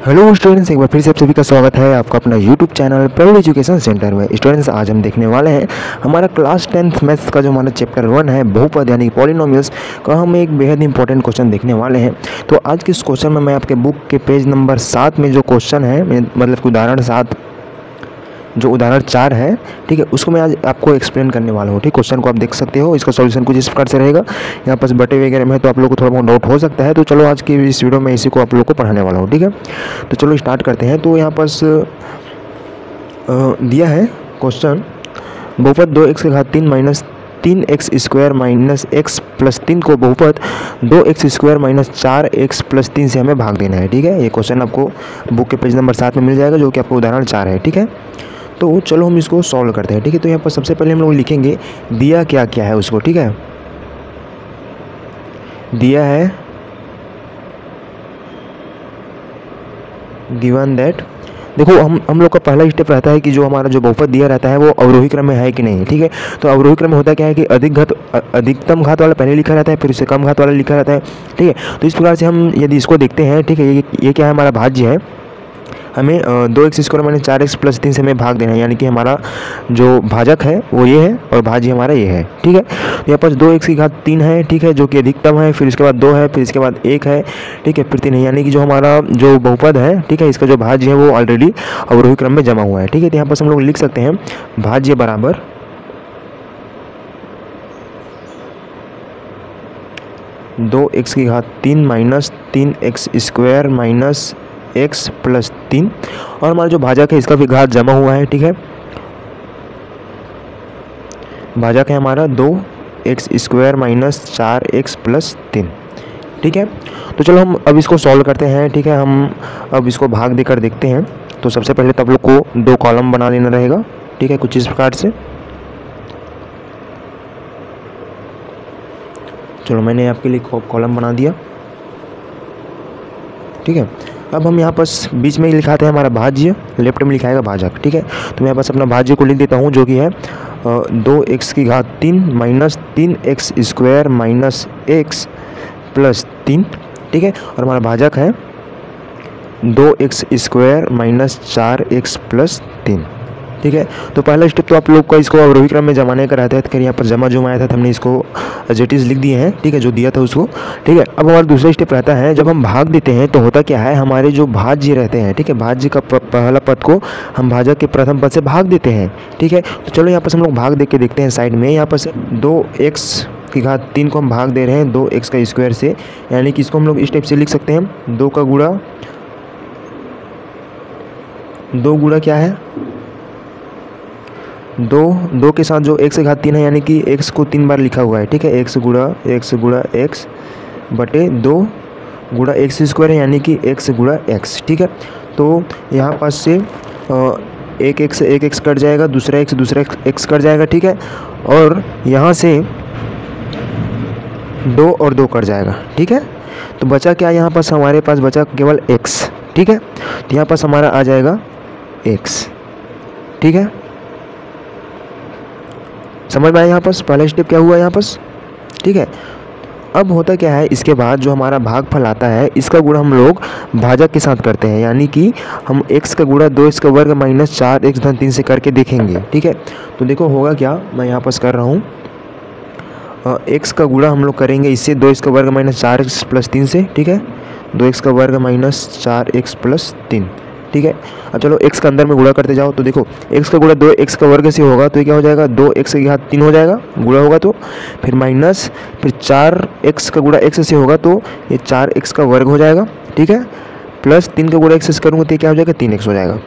Hello students, एक बार फिर से आप सभी का स्वागत है आपका अपना YouTube channel private education centre में। स्टूडेंट्स, आज हम देखने वाले हैं हमारा क्लास 10th मैथ्स का जो हमारा चैप्टर 1 है बहुपद यानी पॉलिनोमियल्स का हम एक बेहद इंपॉर्टेंट क्वेश्चन देखने वाले हैं। तो आज के इस क्वेश्चन में मैं आपके बुक के पेज नंबर 7 में जो क्वेश्चन है, मतलब उदाहरण 7 जो उदाहरण 4 है, ठीक है, उसको मैं आज आपको एक्सप्लेन करने वाला हूँ। ठीक, क्वेश्चन को आप देख सकते हो। इसका सॉल्यूशन कुछ इस प्रकार से रहेगा। यहाँ पर बटे वगैरह में है तो आप लोग को थोड़ा बहुत डाउट हो सकता है। तो चलो आज की इस वीडियो में इसी को आप लोग को पढ़ाने वाला हूँ। ठीक है, तो चलो स्टार्ट करते हैं। तो यहाँ पास दिया है क्वेश्चन, बहुपद 2x की घात 3 minus 3x square minus x plus 3 को बहुपद 2x square minus 4x plus 3 से हमें भाग देना है। ठीक है, ये क्वेश्चन आपको बुक के पेज नंबर 7 में मिल जाएगा, जो कि आपको उदाहरण 4 है। ठीक है, तो चलो हम इसको सॉल्व करते हैं। ठीक है, तो यहाँ पर सबसे पहले हम लोग लिखेंगे दिया क्या क्या है उसको। ठीक है, दिया है गिवन दैट, देखो हम लोग का पहला स्टेप रहता है कि जो हमारा जो बहुपद दिया रहता है वो अवरोही क्रम में है कि नहीं। ठीक है, तो अवरोही क्रम में होता क्या है कि अधिकतम घात वाला पहले लिखा रहता है, फिर उससे कम घात वाला लिखा रहता है। ठीक है, तो इस प्रकार से हम यदि इसको देखते हैं, ठीक है, ये क्या है, हमारा भाज्य है। हमें 2x square minus 4x plus 3 से हमें भाग देना है, यानी कि हमारा जो भाजक है वो ये है और भाज्य हमारा ये है। ठीक है, तो यहाँ पर 2x की घात 3 है, ठीक है, जो कि अधिकतम है, फिर इसके बाद 2 है, फिर इसके बाद 1 है, ठीक है, फिर 3 है, यानी कि जो हमारा जो बहुपद है, ठीक है, इसका जो भाज्य है वो ऑलरेडी अवरोही क्रम में जमा हुआ है। ठीक है, तो यहाँ पर हम लोग लिख सकते हैं भाज्य बराबर 2x की घात 3 minus 3x square minus x plus 3, और हमारा जो भाजक है इसका भी घात जमा हुआ है। ठीक है, भाजक है हमारा 2x square minus 4x plus 3। ठीक है, तो चलो हम अब इसको सॉल्व करते हैं। ठीक है, हम अब इसको भाग देकर देखते हैं। तो सबसे पहले तो आप लोग को 2 कॉलम बना लेना रहेगा। ठीक है, कुछ इस प्रकार से। चलो मैंने आपके लिए कॉलम बना दिया। ठीक है, अब हम यहाँ पास बीच में ही लिखाते हैं हमारा भाज्य, लेफ्ट में लिखाएगा भाजक। ठीक है, तो मैं यहाँ पास अपना भाज्य को लिख देता हूँ, जो कि है 2x की घात 3 minus 3x square minus x plus 3। ठीक है, और हमारा भाजक है 2x square minus 4x plus 3। ठीक है, तो पहला स्टेप तो आप लोग का इसको अवरोही क्रम में जमाने का रहता है। तो यहाँ पर जमा जो आया था तो हमने इसको जेटिस लिख दिए हैं। ठीक है, जो दिया था उसको। ठीक है, अब हमारा दूसरा स्टेप रहता है, जब हम भाग देते हैं तो होता क्या है, हमारे जो भाज्य रहते हैं, ठीक है, भाज्य का पहला पद को हम भाजक के प्रथम पद से भाग देते हैं। ठीक है, तो चलो यहाँ पर हम लोग भाग दे के देखते हैं साइड में। यहाँ पर 2x की घात 3 को हम भाग दे रहे हैं 2x का स्क्वायर से, यानी कि इसको हम लोग इस टाइप से लिख सकते हैं, 2 का गुणा 2 गुणा क्या है, 2 के साथ जो x की घात 3 है, यानी कि x को 3 बार लिखा हुआ है। ठीक है, x गुणा x बटे 2 गुणा x स्क्वायर है, यानी कि x गुणा x। ठीक है, तो यहाँ पास से एक x कट जाएगा, दूसरा x कट जाएगा। ठीक है, और यहाँ से 2 और 2 कट जाएगा। ठीक है, तो बचा क्या, यहाँ पास हमारे पास बचा केवल x। ठीक है, तो यहाँ पास हमारा आ जाएगा x। ठीक है, समझ में आया यहाँ पास पहला स्टेप क्या हुआ यहाँ पास। ठीक है, अब होता क्या है, इसके बाद जो हमारा भागफल आता है इसका गुणा हम लोग भाजक के साथ करते हैं, यानी कि हम x का गुणा 2x का वर्ग माइनस 4x धन 3 से करके देखेंगे। ठीक है, तो देखो होगा क्या, मैं यहाँ पास कर रहा हूँ, x का गुणा हम लोग करेंगे इससे 2x का वर्ग माइनस 4x प्लस 3 से। ठीक है, 2x का वर्ग माइनस 4x प्लस 3। ठीक है, अब चलो x का अंदर में गुणा करते जाओ। तो देखो x का गुणा 2x का वर्ग से होगा, तो ये क्या हो जाएगा, 2x की घात 3 हो जाएगा, गुणा होगा तो फिर माइनस, फिर 4x का गुणा x से होगा तो ये 4x का वर्ग हो जाएगा। ठीक है, प्लस 3 का गुणा x से करूँगा तो ये क्या हो जाएगा, 3x हो जाएगा।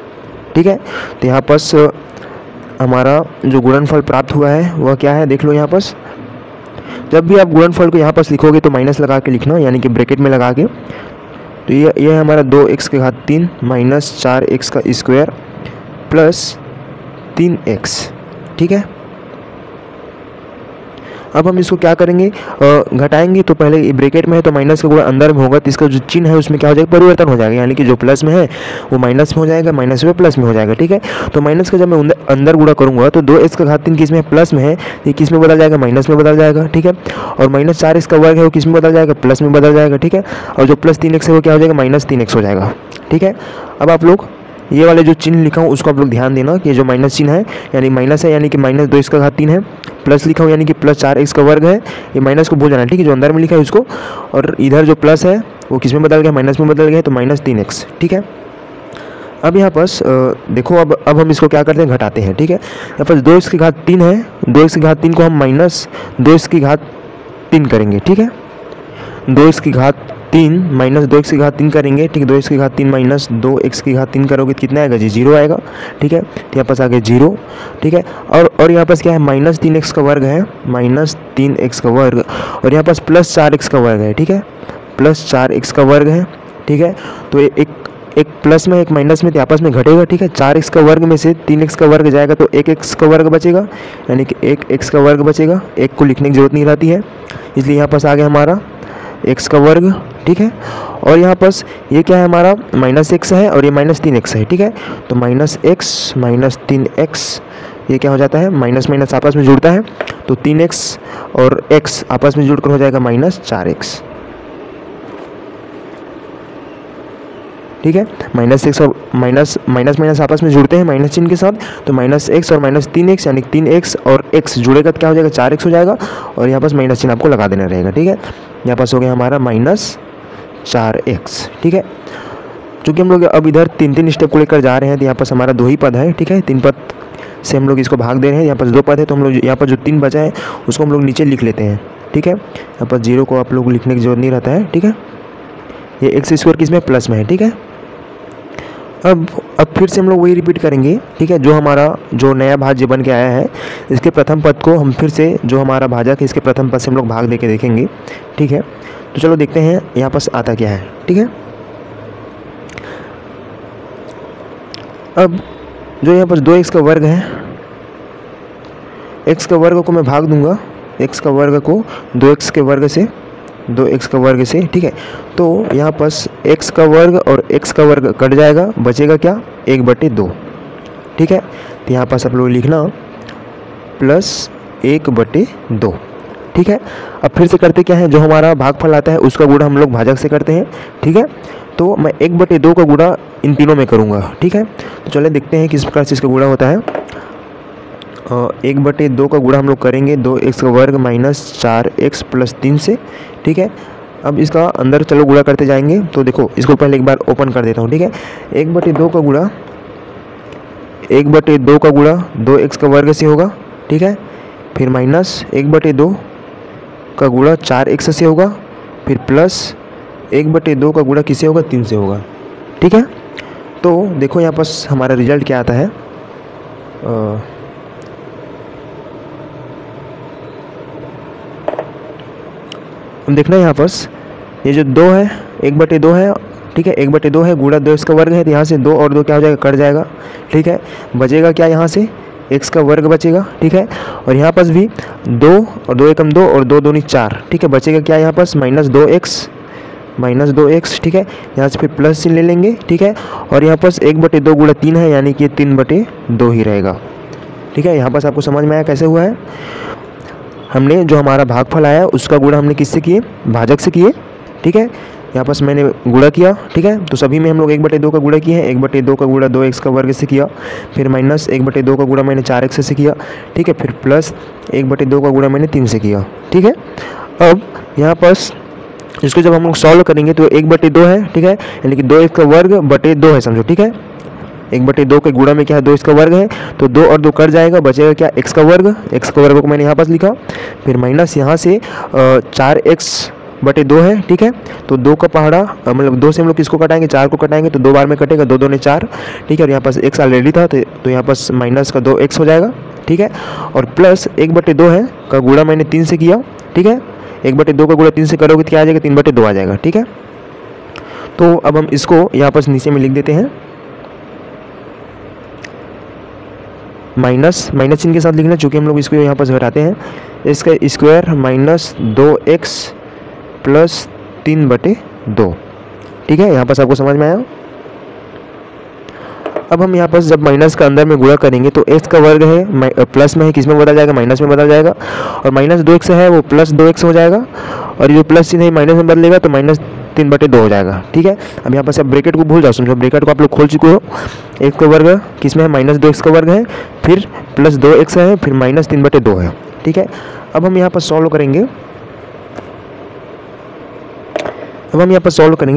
ठीक है, तो यहाँ पास हमारा जो गुणनफल प्राप्त हुआ है वह क्या है, देख लो यहाँ पास। जब भी आप गुणनफल को यहाँ पास लिखोगे तो माइनस लगा के लिखना, यानी कि ब्रैकेट में लगा के। तो ये है हमारा 2x की घात 3 माइनस 4x का स्क्वायर प्लस 3x। ठीक है, अब हम इसको क्या करेंगे, घटाएंगे। तो पहले ये ब्रैकेट में है तो माइनस का गुणा अंदर में होगा, तो इसका जो चिन्ह है उसमें क्या हो जाएगा, परिवर्तन हो जाएगा, यानी कि जो प्लस में है वो माइनस में हो जाएगा, माइनस में प्लस में हो जाएगा। ठीक है, तो माइनस का जब मैं अंदर गुणा करूँगा तो 2x का घात 3 किस में है, प्लस में है, ये किस में बदल जाएगा, माइनस में बदल जाएगा। ठीक है, और माइनस 4x का वर्ग है वो किस में बदल जाएगा, प्लस में बदल जाएगा। ठीक है, और जो प्लस 3x है वो क्या हो जाएगा, माइनस 3x हो जाएगा। ठीक है, अब आप लोग ये वाले जो चिन्ह लिखा हूँ उसको आप लोग ध्यान देना कि ये जो माइनस चिन्ह है यानी माइनस है, यानी कि माइनस 2x का घात 3 है, प्लस लिखा हूँ यानी कि प्लस 4x का वर्ग है, ये माइनस को भूल जाना। ठीक है, जो अंदर में लिखा है उसको, और इधर जो प्लस है वो किस में बदल गया, माइनस में बदल गया, तो माइनस 3x। ठीक है, अब यहाँ पास देखो, अब हम इसको क्या करते हैं, घटाते हैं। ठीक है, यहाँ पास 2x की घात 3 है, 2x की घात 3 को हम माइनस 2x की घात 3 करेंगे। ठीक है, 2x की घात 3 माइनस 2x की घात 3 करेंगे। ठीक है, 2x की घात 3 माइनस 2x की घात 3 करोगे तो कितना आएगा जी, 0 आएगा। ठीक है, तो यहाँ पास आ गया 0। ठीक है, और यहाँ पास क्या है, माइनस 3x का वर्ग है, माइनस 3x का वर्ग, और यहाँ पास प्लस 4x का वर्ग है। ठीक है, प्लस 4x का वर्ग है। ठीक है, तो एक प्लस में एक माइनस में तो आपस में घटेगा। ठीक है, 4x का वर्ग में से 3x का वर्ग जाएगा तो 1x का वर्ग बचेगा, यानी कि 1x का वर्ग बचेगा, एक को लिखने की जरूरत नहीं रहती है, इसलिए यहाँ पास आ गया हमारा x का वर्ग। ठीक है, और यहाँ पास ये क्या है, हमारा माइनस x है और ये माइनस 3x है। ठीक है, तो माइनस x माइनस 3x ये क्या हो जाता है, माइनस माइनस आपस में जुड़ता है, तो 3x और x आपस में जुड़कर हो जाएगा माइनस 4x। ठीक है, माइनस एक्स और माइनस माइनस आपस में जुड़ते हैं माइनस चिन्ह के साथ, तो माइनस एक्स और माइनस 3x यानी 3x और x जुड़ेगा तो क्या हो जाएगा, 4x हो जाएगा, और यहाँ पास माइनस चिन्ह आपको लगा देना रहेगा। ठीक है, यहाँ पास हो गया हमारा माइनस 4x। ठीक है, चूँकि हम लोग अब इधर 3 स्टेप को लेकर जा रहे हैं तो यहाँ पास हमारा 2 ही पद है। ठीक है, 3 पद से हम लोग इसको भाग दे रहे हैं, यहाँ पास 2 पद है, तो हम लोग यहाँ पर जो 3 बचा है उसको हम लोग नीचे लिख लेते हैं। ठीक है, यहाँ पर 0 को आप लोग लिखने की जरूरत नहीं रहता है। ठीक है, ये एक्स स्क्वायर किस में, प्लस में है। ठीक है, अब फिर से हम लोग वही रिपीट करेंगे। ठीक है, जो हमारा जो नया भाज्य बन के आया है इसके प्रथम पद को हम फिर से, जो हमारा भाजक है इसके प्रथम पद से हम लोग भाग दे के देखेंगे। ठीक है, तो चलो देखते हैं यहाँ पास आता क्या है। ठीक है, अब जो यहाँ पर 2x का वर्ग है, x का वर्ग को मैं भाग दूंगा, x का वर्ग को 2x के वर्ग से, 2x का वर्ग से। ठीक है, तो यहाँ पास x का वर्ग और x का वर्ग कट जाएगा, बचेगा क्या, 1/2। ठीक है, तो यहाँ पास आप लोग लिखना प्लस 1/2। ठीक है, अब फिर से करते क्या है, जो हमारा भागफल आता है उसका गुणा हम लोग भाजक से करते हैं। ठीक है, तो मैं 1/2 का गुणा इन तीनों में करूँगा। ठीक है, तो चलिए देखते हैं किस प्रकार से इसका गुणा होता है। 1/2 का गुणा हम लोग करेंगे 2x का वर्ग माइनस 4x प्लस 3 से। ठीक है, अब इसका अंदर चलो गुणा करते जाएंगे, तो देखो इसको पहले एक बार ओपन कर देता हूँ। ठीक है, 1/2 का गुणा 2x का वर्ग से होगा। ठीक है, फिर माइनस 1/2 का गुणा 4x से होगा, फिर प्लस 1/2 का गुणा किससे होगा, 3 से होगा। ठीक है, तो देखो यहाँ पास हमारा रिजल्ट क्या आता है। हम देखना यहाँ पास ये जो 2 है 1/2 है। ठीक है, 1/2 है गुणा 2 का वर्ग है, तो यहाँ से 2 और 2 क्या हो जाएगा, कट जाएगा। ठीक है, बचेगा क्या, यहाँ से x का वर्ग बचेगा। ठीक है, और यहाँ पास भी 2 और 2 एकम 2 और 2 दूनी 4। ठीक है, बचेगा क्या यहाँ पास, माइनस 2x। ठीक है, यहाँ से फिर प्लस चिन्ह ले लेंगे। ठीक है, और यहाँ पास 1/2 गुणा 3 है, यानी कि 3/2 ही रहेगा। ठीक है, यहाँ पास आपको समझ में आया कैसे हुआ है। हमने जो हमारा भागफल आया उसका गुणा हमने किससे किए, भाजक से किए। ठीक है, यहाँ पास मैंने गुणा किया। ठीक है, तो सभी में हम लोग 1/2 का गुणा किए हैं। 1/2 का गुणा 2x का वर्ग से किया, फिर माइनस 1/2 का गुणा मैंने 4x से किया। ठीक है, फिर प्लस 1/2 का गुणा मैंने 3 से किया। ठीक है, अब यहाँ पास इसको जब हम लोग सॉल्व करेंगे तो 1/2 है। ठीक है, यानी कि 2x का वर्ग बटे 2 है, समझो। ठीक है, 1/2 के गुणा में क्या है, 2 इसका वर्ग है, तो 2 और 2 कट जाएगा, बचेगा क्या, x का वर्ग को मैंने यहाँ पास लिखा, फिर माइनस यहाँ से 4x/2 है। ठीक है, तो 2 का पहाड़ा मतलब 2 से हम लोग किसको कटाएंगे, 4 को कटाएंगे, तो 2 बार में कटेगा, 2 दूने 4। ठीक है, और यहाँ पास x ऑलरेडी था तो यहाँ पास माइनस का 2x हो जाएगा। ठीक है, और प्लस 1/2 है का गुणा मैंने 3 से किया। ठीक है, 1/2 का गुणा 3 से करोगे तो क्या आ जाएगा, 3/2 आ जाएगा। ठीक है, तो अब हम इसको यहाँ पास नीचे में लिख देते हैं। माइनस माइनस चिन्ह के साथ लिखना, चूँकि हम लोग इसको यहाँ पर घटाते हैं, इसका स्क्वायर माइनस 2x प्लस 3/2। ठीक है, यहाँ पर आपको समझ में आया। अब हम यहाँ पर जब माइनस का अंदर में गुणा करेंगे तो x का वर्ग है प्लस में है, किस में बदल जाएगा, माइनस में बदल जाएगा, और माइनस 2x है वो प्लस 2x हो जाएगा, और ये प्लस चिन्ह है माइनस में बदलेगा तो माइनस 3/2 हो जाएगा। ठीक है, अब यहाँ पर से आप ब्रैकेट को भूल जाओ, समझो ब्रैकेट को आप लोग खोल चुके हो। x का वर्ग किस में है, माइनस 2x का वर्ग है, फिर प्लस 2x है, फिर माइनस 3/2 है। ठीक है, अब हम यहाँ पर सॉल्व करेंगे।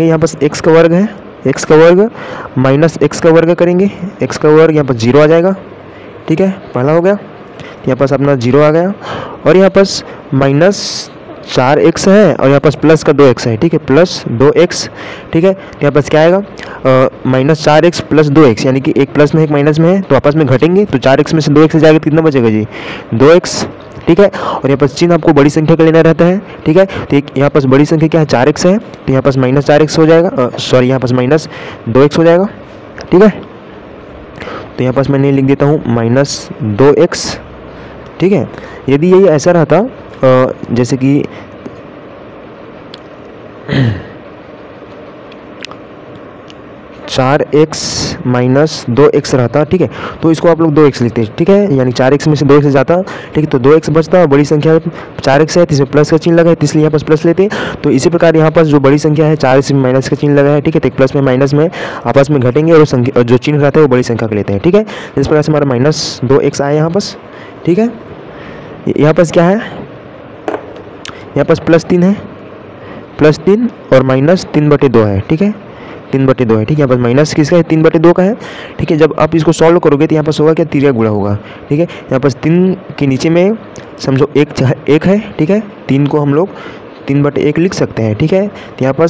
यहाँ पर x का वर्ग है, x का वर्ग माइनस x का वर्ग करेंगे, x का वर्ग यहाँ पर 0 आ जाएगा। ठीक है, पहला हो गया, यहाँ पास अपना 0 आ गया, और यहाँ पास माइनस 4x है और यहाँ पास प्लस का 2x है। ठीक है, प्लस 2x। ठीक है, यहाँ पास क्या आएगा, माइनस 4x प्लस 2x, यानी कि एक प्लस में एक माइनस में है तो आपस में घटेंगे, तो 4x में से 2x से जाएगा, कितना बचेगा जी, 2x। ठीक है, और यहाँ पास चिन्ह आपको बड़ी संख्या का लेना रहता है। ठीक है, तो एक यहाँ पास बड़ी संख्या क्या है, 4x है, तो यहाँ पास माइनस 4x हो जाएगा, सॉरी यहाँ पास माइनस 2x हो जाएगा। ठीक है, तो यहाँ पास मैंने लिख देता हूँ माइनस 2x। ठीक है, यदि ये ऐसा रहता जैसे कि चार एक्स माइनस 2x रहता। ठीक है, तो इसको आप लोग 2x लिखते हैं। ठीक है, यानी 4x में से 2x जाता। ठीक है, तो 2x बचता, बड़ी संख्या 4x है, इसमें प्लस का चिन्ह लगा है, इसलिए यहाँ पास प्लस लेते हैं। तो इसी प्रकार यहाँ पास जो बड़ी संख्या है 4x में माइनस का चिन्ह लगा है। ठीक है, तो एक प्लस में माइनस में आपस में घटेंगे और संख्या जो चिन्ह रहता है वो बड़ी संख्या का लेते हैं। ठीक है, इस प्रकार से हमारा माइनस 2x आया यहाँ पास। ठीक है, यहाँ पास क्या है, यहाँ पास प्लस 3 है, प्लस 3 और माइनस 3/2 है। ठीक है, 3/2 है। ठीक है, यहाँ पर माइनस किसका है, 3/2 का है। ठीक है, जब आप इसको सॉल्व करोगे तो यहाँ पर होगा क्या, तिर्यक गुणा होगा। ठीक है, यहाँ पर 3 के नीचे में समझो एक है। ठीक है, 3 को हम लोग 3/1 लिख सकते हैं। ठीक है, तो यहाँ पर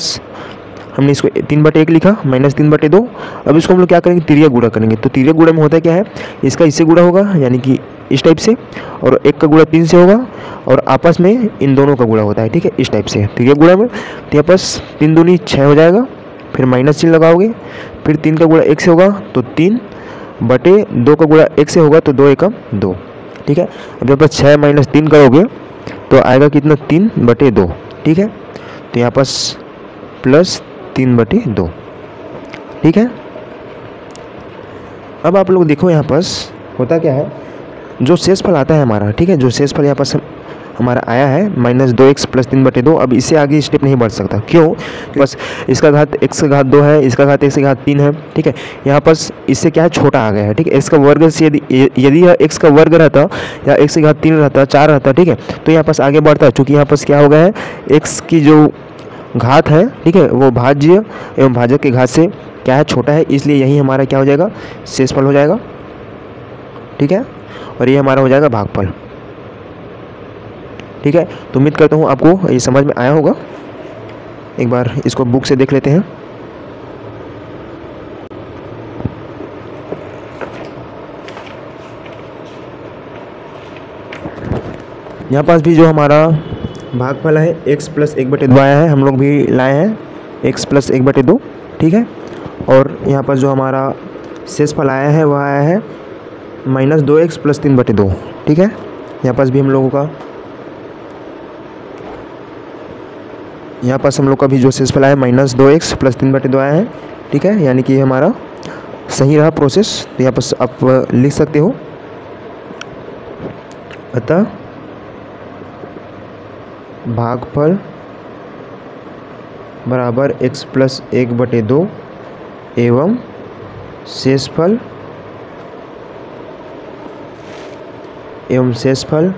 हमने इसको 3/1 लिखा, माइनस 3/2। अब इसको हम लोग क्या करेंगे, तिर्यक गुणा करेंगे। तो तिर्यक गुणा में होता क्या है, इसका इससे गुणा होगा, यानी कि इस टाइप से, और एक का गुणा 3 से होगा, और आपस में इन दोनों का गुणा होता है। ठीक है, इस टाइप से तिर्यक गुणा में। तो यहाँ पास 3 दूनी 6 हो जाएगा, फिर माइनस चिन्ह लगाओगे, फिर 3 का गुणा 1 से होगा तो 3/2 का गुणा 1 से होगा तो 2 एकम 2। ठीक है, अब यहाँ पर 6 माइनस 3 करोगे तो आएगा कितना, 3/2। ठीक है, तो यहाँ पास प्लस 3/2। ठीक है, अब आप लोग देखो यहाँ पास होता क्या है, जो शेषफल आता है हमारा। ठीक है, जो शेषफल यहाँ पास हमारा आया है माइनस 2x प्लस 3/2। अब इससे आगे स्टेप नहीं बढ़ सकता, क्यों, बस इसका घात x का घात 2 है, इसका घात x का घात 3 है। ठीक है, यहाँ पास इससे क्या है, छोटा आ गया है। ठीक है, x का वर्ग से यदि यह x का वर्ग रहता या x का घात 3 रहता, 4 रहता, ठीक है, तो यहाँ पास आगे बढ़ता, चूँकि यहाँ पास क्या हो गया है, x की जो घात है, ठीक है, वो भाज्य एवं भाजक के घात से क्या है, छोटा है, इसलिए यही हमारा क्या हो जाएगा, शेषफल हो जाएगा। ठीक है, और ये हमारा हो जाएगा भागफल। ठीक है, तो उम्मीद करता हूँ आपको ये समझ में आया होगा। एक बार इसको बुक से देख लेते हैं। यहाँ पास भी जो हमारा भागफल है x प्लस 1/2 आया है, हम लोग भी लाए हैं x प्लस 1/2। ठीक है, और यहाँ पर जो हमारा शेषफल आया है वह आया है माइनस 2x प्लस 3/2। ठीक है, यहाँ पास भी हम लोगों का भी जो शेषफल आया है माइनस 2x प्लस 3/2 आया है। ठीक है, यानी कि हमारा सही रहा प्रोसेस, तो यहाँ पर आप लिख सकते हो, अतः भागफल बराबर x प्लस 1/2 एवं शेषफल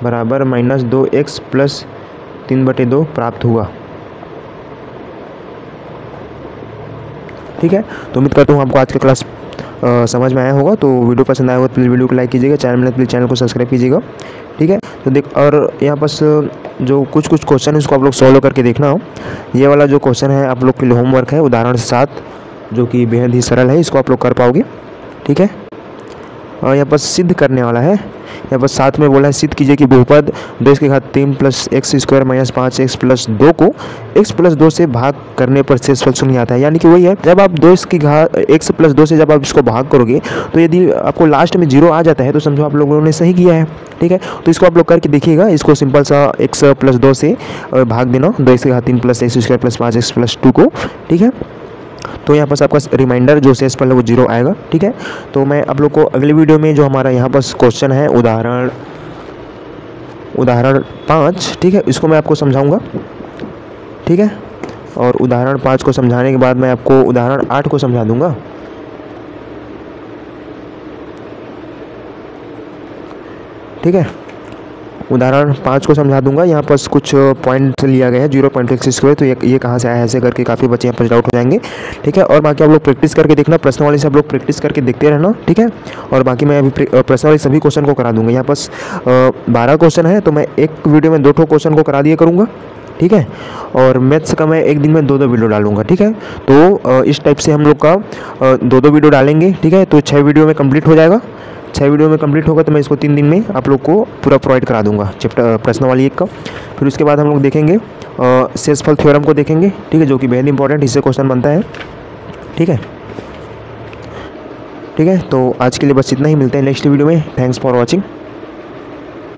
बराबर माइनस 2x प्लस 3/2 प्राप्त हुआ। ठीक है, तो उम्मीद करता हूँ आपको आज का क्लास समझ में आया होगा। तो वीडियो पसंद आया होगा तो प्लीज़ वीडियो को लाइक कीजिएगा, चैनल में प्लीज़ चैनल को सब्सक्राइब कीजिएगा। ठीक है, तो देख, और यहाँ पास जो कुछ क्वेश्चन है उसको आप लोग सॉल्व करके देखना हो। ये वाला जो क्वेश्चन है आप लोग के लिए होमवर्क है, उदाहरण के साथ, जो कि बेहद ही सरल है, इसको आप लोग कर पाओगे। ठीक है, यहाँ पर सिद्ध करने वाला है। यहाँ पर साथ में बोला है सिद्ध कीजिए कि बहुपद 2 की घात 3 plus x square minus 5x plus 2 को x प्लस 2 से भाग करने पर शेषफल शून्य आता है। यानी कि वही है, जब आप 2 की घात x प्लस 2 से जब आप इसको भाग करोगे तो यदि आपको लास्ट में 0 आ जाता है तो समझो आप लोगों ने सही किया है। ठीक है, तो इसको आप लोग करके देखिएगा। इसको सिंपल सा x प्लस 2 से भाग देना 2 की घात 3 plus x square plus 5x plus 2 को। ठीक है, तो यहाँ पर आपका रिमाइंडर जो शेषफल है वो 0 आएगा। ठीक है, तो मैं आप लोग को अगले वीडियो में जो हमारा यहाँ पर क्वेश्चन है उदाहरण 5, ठीक है, इसको मैं आपको समझाऊंगा। ठीक है, और उदाहरण 5 को समझाने के बाद मैं आपको उदाहरण 8 को समझा दूंगा। ठीक है, उदाहरण 5 को समझा दूंगा। यहाँ पर कुछ पॉइंट लिया गया है 0.x स्क्वायर, तो ये कहाँ से आया ऐसे करके काफ़ी बच्चे यहाँ पर डाउट हो जाएंगे। ठीक है, और बाकी आप लोग प्रैक्टिस करके देखना, प्रश्न वाले से आप लोग प्रैक्टिस करके देखते रहना। ठीक है, और बाकी मैं अभी प्रश्न वाले सभी क्वेश्चन को करा दूंगा। यहाँ पर 12 क्वेश्चन है, तो मैं एक वीडियो में 2 क्वेश्चन को करा दिया करूँगा। ठीक है, और मैथ्स का मैं एक दिन में 2 वीडियो डालूंगा। ठीक है, तो इस टाइप से हम लोग का 2 वीडियो डालेंगे। ठीक है, तो 6 वीडियो में कंप्लीट हो जाएगा। 6 वीडियो में कंप्लीट होगा तो मैं इसको 3 दिन में आप लोग को पूरा प्रोवाइड करा दूंगा चैप्टर प्रश्नावली 1 का। फिर उसके बाद हम लोग देखेंगे शेषफल थ्योरम को देखेंगे। ठीक है, जो कि बेहद इंपॉर्टेंट इससे क्वेश्चन बनता है। ठीक है, ठीक है, तो आज के लिए बस इतना ही, मिलते हैं नेक्स्ट वीडियो में। Thanks for watching.